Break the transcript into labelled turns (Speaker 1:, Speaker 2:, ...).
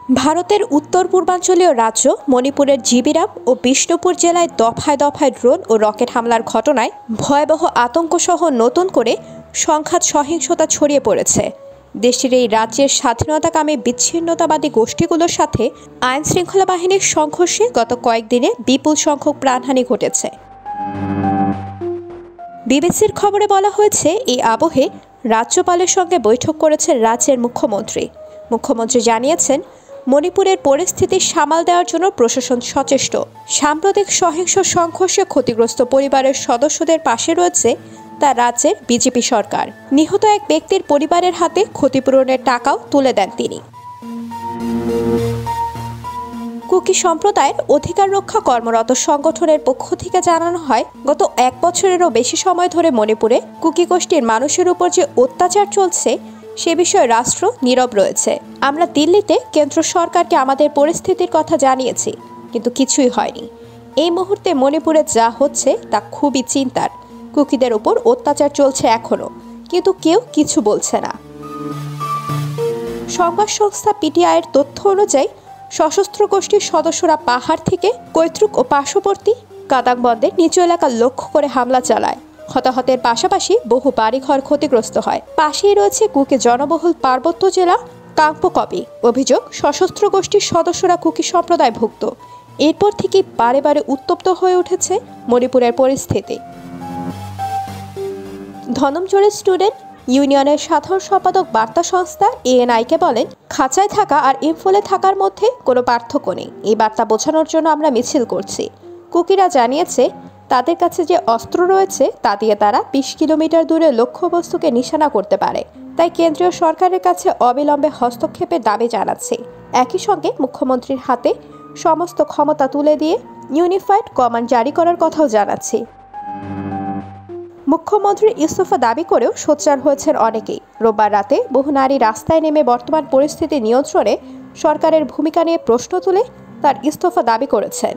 Speaker 1: ভারতের উত্তর পূর্বাঞ্চলীয় রাজ্য মণিপুরের জিবিরাম ও বিষ্ণুপুর জেলায় দফায় দফায় ড্রোন ও রকেট হামলার ঘটনায় ভয়াবহ আতঙ্কসহ নতুন করে সংঘাত সহিংসতা ছড়িয়ে পড়েছে। দেশটির এই রাজ্যের স্বাধীনতাকামী বিচ্ছিন্নতাবাদী গোষ্ঠীগুলোর সাথে আইন শৃঙ্খলা বাহিনীর সংঘর্ষে গত কয়েকদিনে বিপুল সংখ্যক প্রাণহানি ঘটেছে। বিবিসির খবরে বলা হয়েছে, এই আবহে রাজ্যপালের সঙ্গে বৈঠক করেছেন রাজ্যের মুখ্যমন্ত্রী। মুখ্যমন্ত্রী জানিয়েছেন, মণিপুরের পরিস্থিতি সামাল দেওয়ার জন্য প্রশাসন সচেষ্ট। সাম্প্রতিক সহিংস সংঘর্ষে ক্ষতিগ্রস্ত পরিবারের সদস্যদের পাশে রয়েছে তার রাজ্যের বিজেপি সরকার। নিহত এক ব্যক্তির পরিবারের হাতে ক্ষতিপূরণের টাকাও তুলে দেন তিনি। কুকি সম্প্রদায়ের অধিকার রক্ষা কর্মরত সংগঠনের পক্ষ থেকে জানানো হয়, গত 1 বছরেরও বেশি সময় ধরে মণিপুরে কুকি গোষ্ঠীর মানুষের উপর যে অত্যাচার চলছে সে বিষয়ে রাষ্ট্র নীরব রয়েছে। আমরা দিল্লিতে কেন্দ্র সরকারকে আমাদের পরিস্থিতির কথা জানিয়েছি, কিন্তু কিছুই হয়নি। এই মুহূর্তে মণিপুরে যা হচ্ছে তা খুবই চিন্তার। কুকিদের উপর অত্যাচার চলছে এখনো, কিন্তু কেউ কিছু বলছে না। সংবাদ সংস্থা পিটিআইয়ের তথ্য অনুযায়ী সশস্ত্র গোষ্ঠীর সদস্যরা পাহাড় থেকে কৈত্রুক ও পার্শ্ববর্তী কাদাংবন্দের নিচু এলাকা লক্ষ্য করে হামলা চালায়। হতাহতের পাশাপাশি বহু বাড়িঘর ক্ষতিগ্রস্ত হয়। পাশেই রয়েছে কুকি জনবহুল পার্বত্য জেলা কাংপোকপি। অভিযোগ, সশস্ত্র গোষ্ঠীর সদস্যরা কুকি সম্প্রদায়ভুক্ত। এরপর থেকেই বারে বারে উত্তপ্ত হয়ে উঠেছে মণিপুরের পরিস্থিতি। ধনমজোড়ের স্টুডেন্ট ইউনিয়নের সাধারণ সম্পাদক বার্তা সংস্থা এএনআইকে বলেন, খাঁচায় থাকা আর ইম্ফলে থাকার মধ্যে কোনো পার্থক্য নেই। এই বার্তা বোঝানোর জন্য আমরা মিছিল করছি। কুকিরা জানিয়েছে, তাদের কাছে যে অস্ত্র রয়েছে তা দিয়ে তারা 20 কিলোমিটার দূরে লক্ষ্যবস্তুকে নিশানা করতে পারে। তাই কেন্দ্রীয় সরকারের কাছে অবিলম্বে হস্তক্ষেপের দাবি জানাচ্ছে। একই সঙ্গে মুখ্যমন্ত্রীর হাতে সমস্ত ক্ষমতা তুলে দিয়ে ইউনিফাইড কমান্ড জারি করার কথাও জানাচ্ছে। মুখ্যমন্ত্রীর ইস্তফা দাবি করেও সোচ্চার হয়েছেন অনেকেই। রোববার রাতে বহু নারী রাস্তায় নেমে বর্তমান পরিস্থিতি নিয়ন্ত্রণে সরকারের ভূমিকা নিয়ে প্রশ্ন তুলে তার ইস্তফা দাবি করেছেন।